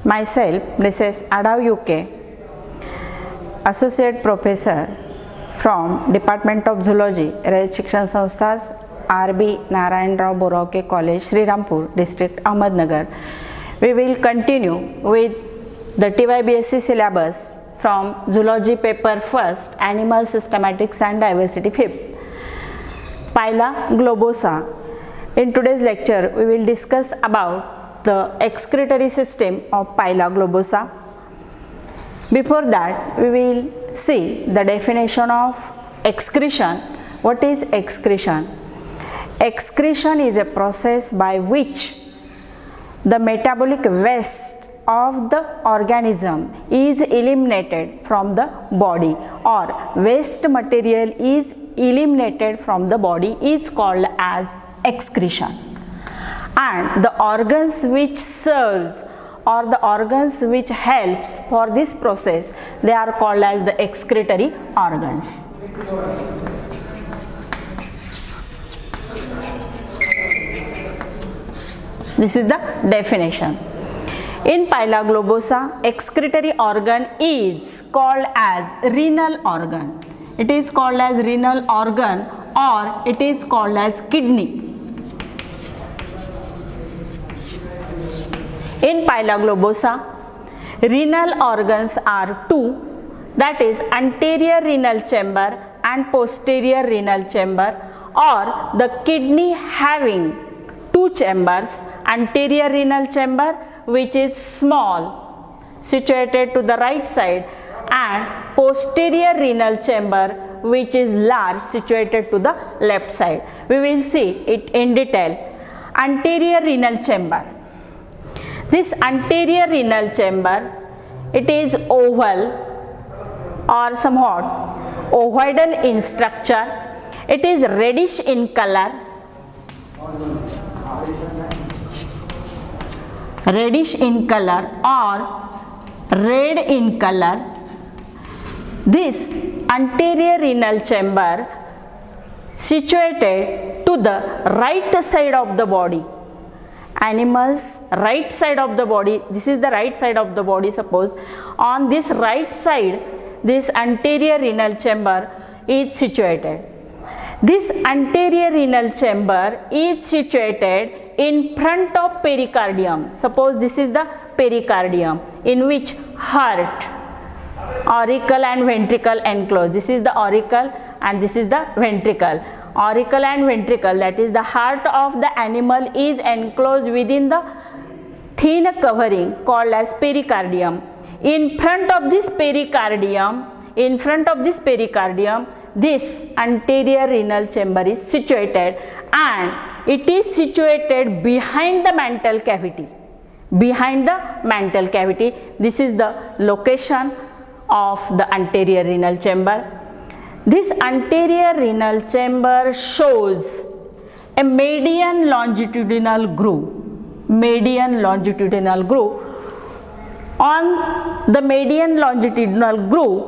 Myself, Mrs. Adav UK, Associate Professor from Department of Zoology, Rayat Shikshan Sanstha's R.B. Narayan Rao Borawke College, Srirampur, District Ahmednagar. We will continue with the TYBSc syllabus from Zoology paper first, Animal Systematics and Diversity fifth. Phyla globosa. In today's lecture, we will discuss about the excretory system of Phyla globosa. Before that, we will see the definition of excretion. What is excretion? Excretion is a process by which the metabolic waste of the organism is eliminated from the body, or waste material is eliminated from the body is called as excretion. And the organs which serves or the organs which helps for this process, they are called as the excretory organs. This is the definition. In Phyla globosa, excretory organ is called as renal organ. It is called as renal organ, or it is called as kidney. In Phyla globosa, renal organs are two, that is anterior renal chamber and posterior renal chamber, or the kidney having two chambers, anterior renal chamber which is small situated to the right side, and posterior renal chamber which is large situated to the left side. We will see it in detail. Anterior renal chamber. This anterior renal chamber, it is oval or somewhat ovoidal in structure. It is reddish in color. Reddish in color or red in color. This anterior renal chamber situated to the right side of the body. Animals right side of the body, this is the right side of the body. Suppose on this right side this anterior renal chamber is situated. This anterior renal chamber is situated in front of pericardium. Suppose this is the pericardium in which heart, auricle and ventricle enclosed. This is the auricle and this is the ventricle. Auricle and ventricle, that is the heart of the animal, is enclosed within the thin covering called as pericardium. In front of this pericardium, this anterior renal chamber is situated, and it is situated behind the mantle cavity. Behind the mantle cavity, this is the location of the anterior renal chamber. This anterior renal chamber shows a median longitudinal groove. Median longitudinal groove. On the median longitudinal groove,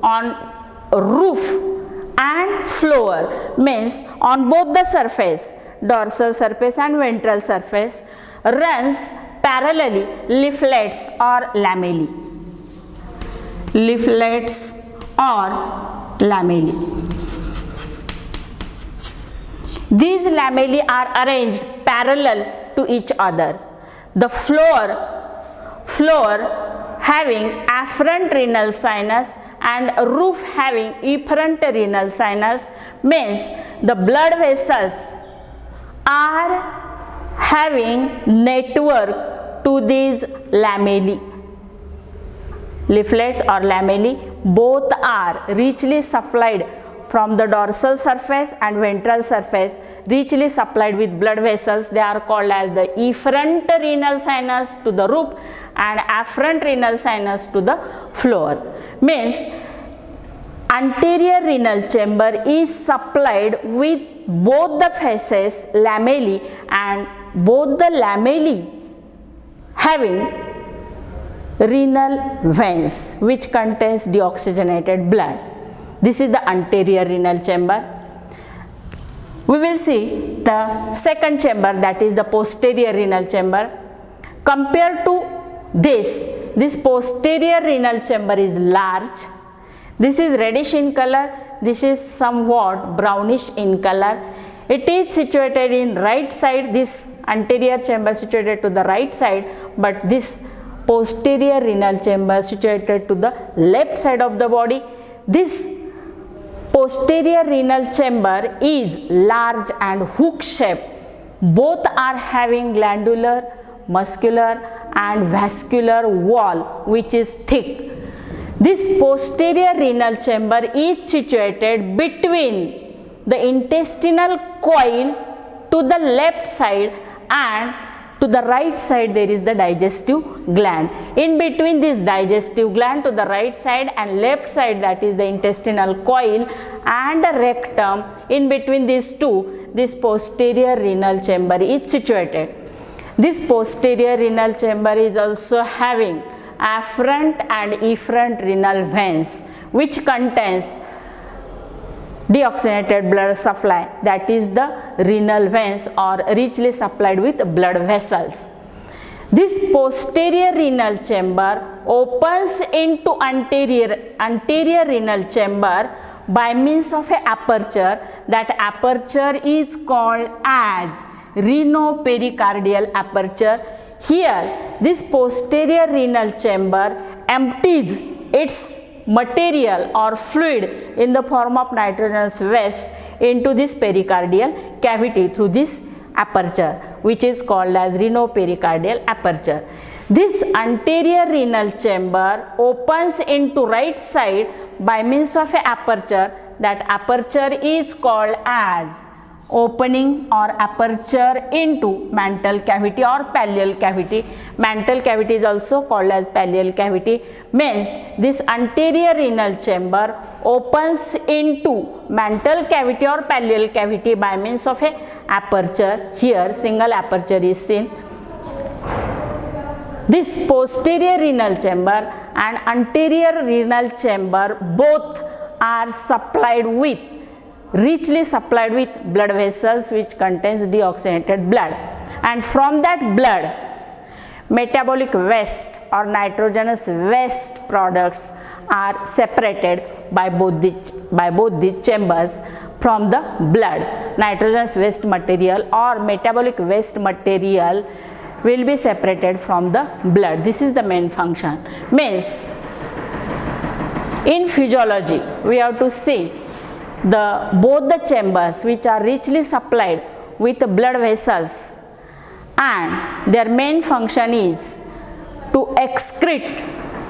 on roof and floor, means on both the surface, dorsal surface and ventral surface, runs parallelly leaflets or lamellae. Leaflets or lamellae. These lamellae are arranged parallel to each other. The floor having afferent renal sinus and roof having efferent renal sinus, means the blood vessels are having network to these lamellae. Leaflets or lamellae both are richly supplied from the dorsal surface and ventral surface, richly supplied with blood vessels. They are called as the efferent renal sinus to the roof and afferent renal sinus to the floor. Means anterior renal chamber is supplied with both the faces lamellae, and both the lamellae having renal veins which contains deoxygenated blood. This is the anterior renal chamber. We will see the second chamber, that is the posterior renal chamber. Compared to this posterior renal chamber is large. This is reddish in color. This is somewhat brownish in color. It is situated in right side. This anterior chamber situated to the right side, but this posterior renal chamber situated to the left side of the body. This posterior renal chamber is large and hook shaped. Both are having glandular, muscular and vascular wall which is thick. This posterior renal chamber is situated between the intestinal coil to the left side, and to the right side there is the digestive gland. In between this digestive gland to the right side and left side, that is the intestinal coil and the rectum, in between these two, this posterior renal chamber is situated. This posterior renal chamber is also having afferent and efferent renal veins which contains deoxygenated blood supply, that is the renal veins or richly supplied with blood vessels. This posterior renal chamber opens into anterior renal chamber by means of an aperture. That aperture is called as renopericardial aperture. Here this posterior renal chamber empties its material or fluid in the form of nitrogenous waste into this pericardial cavity through this aperture, which is called as renopericardial aperture. This anterior renal chamber opens into right side by means of an aperture. That aperture is called as opening or aperture into mantle cavity or pallial cavity. Mantle cavity is also called as pallial cavity. Means this anterior renal chamber opens into mantle cavity or pallial cavity by means of a aperture. Here single aperture is seen. This posterior renal chamber and anterior renal chamber both are richly supplied with blood vessels which contains deoxygenated blood, and from that blood metabolic waste or nitrogenous waste products are separated by both the chambers. From the blood, nitrogenous waste material or metabolic waste material will be separated from the blood. This is the main function. Means in physiology we have to see both the chambers which are richly supplied with blood vessels, and their main function is to excrete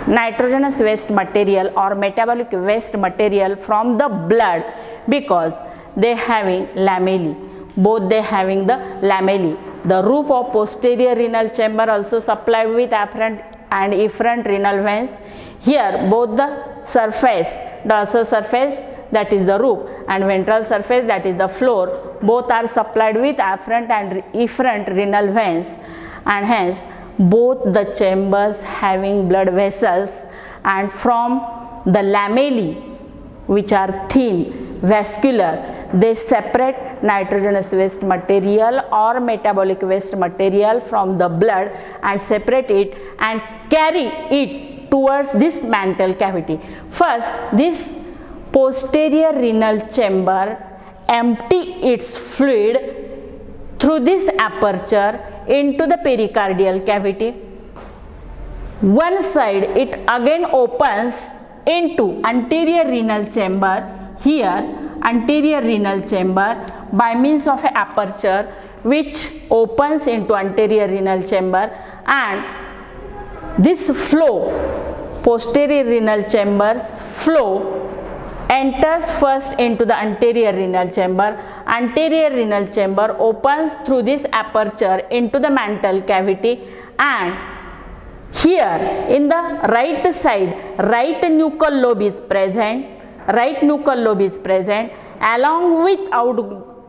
nitrogenous waste material or metabolic waste material from the blood, because they having lamellae. Both they having the lamellae. The roof of posterior renal chamber also supplied with afferent and efferent renal veins. Here both the surface, dorsal surface, that is the roof, and ventral surface, that is the floor, both are supplied with afferent and efferent renal veins, and hence both the chambers having blood vessels, and from the lamellae which are thin, vascular, they separate nitrogenous waste material or metabolic waste material from the blood and separate it and carry it towards this mantle cavity. First, this posterior renal chamber empty its fluid through this aperture into the pericardial cavity. One side it again opens into anterior renal chamber. Here anterior renal chamber by means of an aperture which opens into anterior renal chamber, and this flow, posterior renal chamber's flow, enters first into the anterior renal chamber. Anterior renal chamber opens through this aperture into the mantle cavity, and here in the right side, right nuchal lobe is present. Right nuchal lobe is present. Along with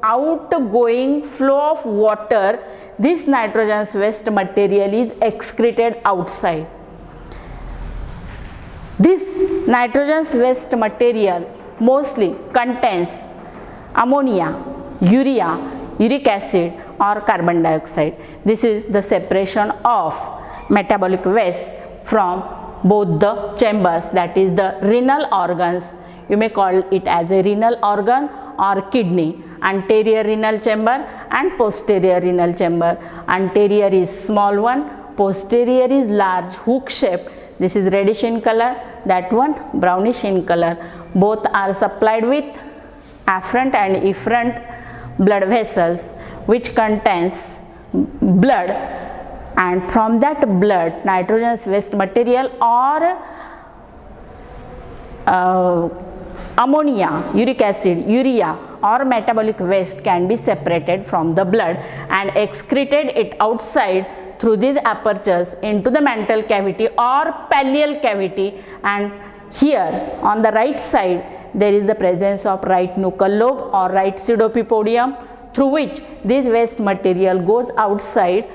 outgoing flow of water, this nitrogenous waste material is excreted outside. This nitrogenous waste material mostly contains ammonia, urea, uric acid or carbon dioxide. This is the separation of metabolic waste from both the chambers, that is the renal organs. You may call it as a renal organ or kidney. Anterior renal chamber and posterior renal chamber. Anterior is small one, posterior is large, hook shape. This is reddish in color, that one brownish in color. Both are supplied with afferent and efferent blood vessels which contains blood, and from that blood nitrogenous waste material or ammonia, uric acid, urea or metabolic waste can be separated from the blood and excreted it outside through these apertures into the mantle cavity or pallial cavity. And here on the right side there is the presence of right nuchal lobe or right pseudopipodium, through which this waste material goes outside,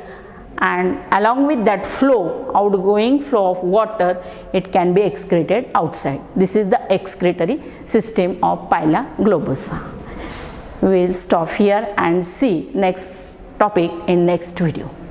and along with that flow, outgoing flow of water, it can be excreted outside. This is the excretory system of pila globosa. We will stop here and see next topic in next video.